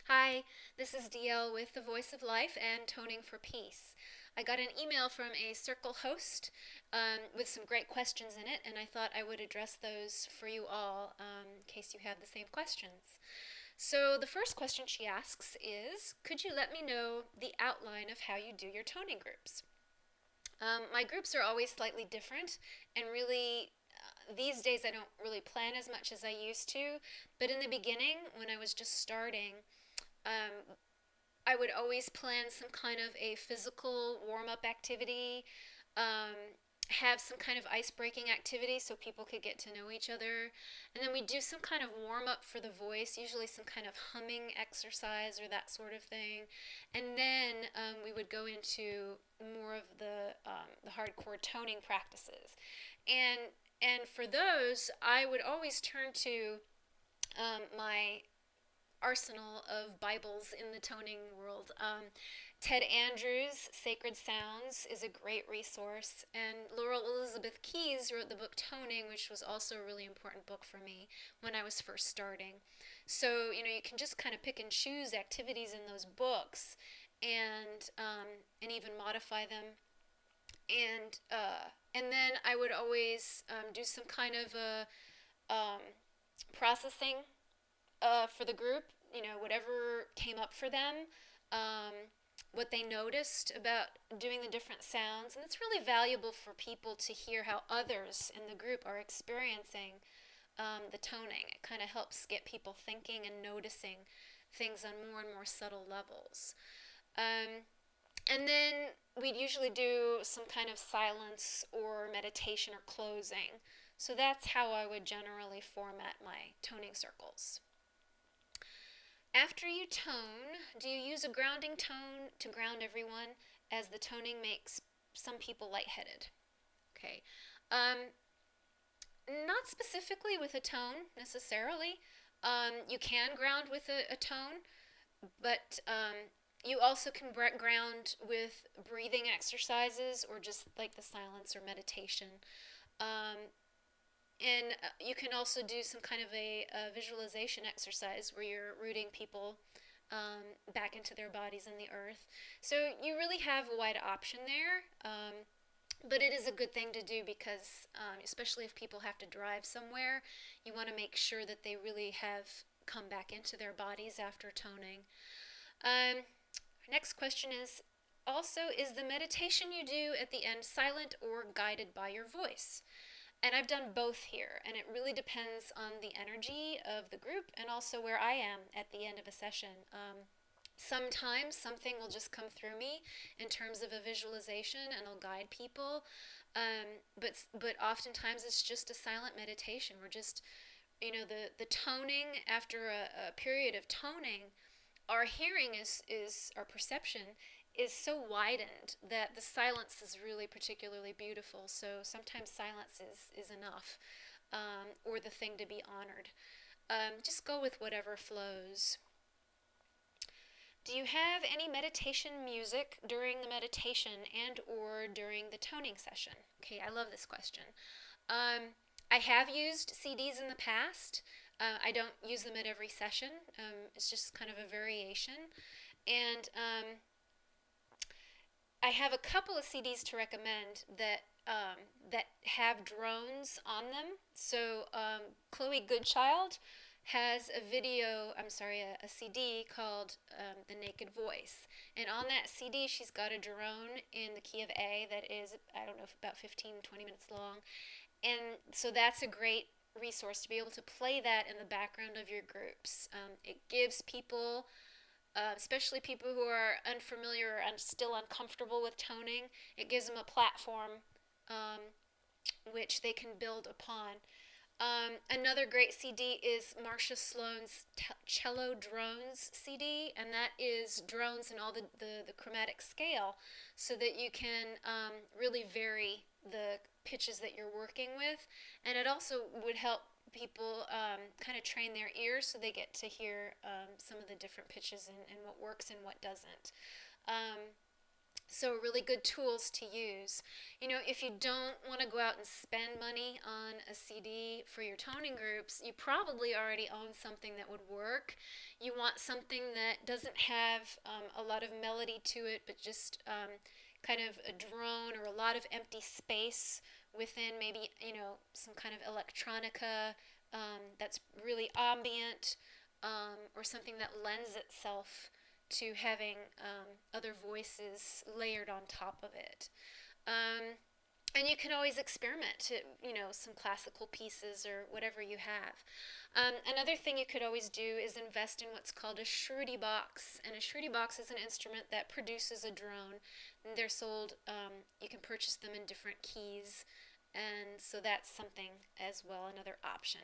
Hi, this is Dielle with The Voice of Life and Toning for Peace. I got an email from a circle host with some great questions in it, and I thought I would address those for you all in case you have the same questions. So, the first question she asks is, could you let me know the outline of how you do your toning groups? My groups are always slightly different, and really, these days I don't really plan as much as I used to, but in the beginning, when I was just starting, um, I would always plan some kind of a physical warm up activity, um, have some kind of ice breaking activity so people could get to know each other. And then we'd do some kind of warm up for the voice, usually some kind of humming exercise or that sort of thing. And then we would go into more of the hardcore toning practices. And, and for those, I would always turn to my arsenal of Bibles in the toning world. Ted Andrews' Sacred Sounds is a great resource, and Laurel Elizabeth Keyes wrote the book Toning, which was also a really important book for me when I was first starting. So, you can just kind of pick and choose activities in those books and even modify them. And then I would always do some kind of a processing for the group, whatever came up for them, um, what they noticed about doing the different sounds. And it's really valuable for people to hear how others in the group are experiencing the toning. It kind of helps get people thinking and noticing things on more and more subtle levels. Um, and then we'd usually do some kind of silence or meditation or closing. So that's how I would generally format my toning circles. After you tone, do you use a grounding tone to ground everyone, as the toning makes some people lightheaded? Okay. Um, Not specifically with a tone necessarily. You can ground with a tone, but you also can ground with breathing exercises or just like the silence or meditation. Um, and you can also do some kind of a visualization exercise where you're rooting people back into their bodies in the earth. So you really have a wide option there. But it is a good thing to do because, especially if people have to drive somewhere, you want to make sure that they really have come back into their bodies after toning. Um, Next question is also, is the meditation you do at the end silent or guided by your voice? And I've done both here, and it really depends on the energy of the group and also where I am at the end of a session. Sometimes something will just come through me in terms of a visualization, and I'll guide people. But oftentimes it's just a silent meditation. We're just, the toning after a period of toning, our hearing is our perception is so widened that the silence is really particularly beautiful. So sometimes silence is enough, or the thing to be honored. Just go with whatever flows. Do you have any meditation music during the meditation and or during the toning session? Okay, I love this question. I have used CDs in the past. I don't use them at every session. It's just kind of a variation. And I have a couple of CDs to recommend that have drones on them. So Chloe Goodchild has a video, I'm sorry, a CD called The Naked Voice. And on that CD, she's got a drone in the key of A that is, I don't know, about 15, 20 minutes long. And so that's a great resource to be able to play that in the background of your groups. It gives people, especially people who are unfamiliar and still uncomfortable with toning, it gives them a platform um, which they can build upon. Another great CD is Marcia Sloan's Cello Drones CD, and that is drones in all the chromatic scale so that you can really vary the pitches that you're working with. And it also would help people kind of train their ears so they get to hear some of the different pitches and what works and what doesn't. Um, So, really good tools to use. If you don't want to go out and spend money on a CD for your toning groups, you probably already own something that would work. You want something that doesn't have a lot of melody to it, but just kind of a drone or a lot of empty space within maybe, some kind of electronica that's really ambient, or something that lends itself to having other voices layered on top of it. Um, and you can always experiment to, some classical pieces or whatever you have. Another thing you could always do is invest in what's called a Shruti box. And a Shruti box is an instrument that produces a drone. And they're sold, you can purchase them in different keys. And so that's something as well, another option.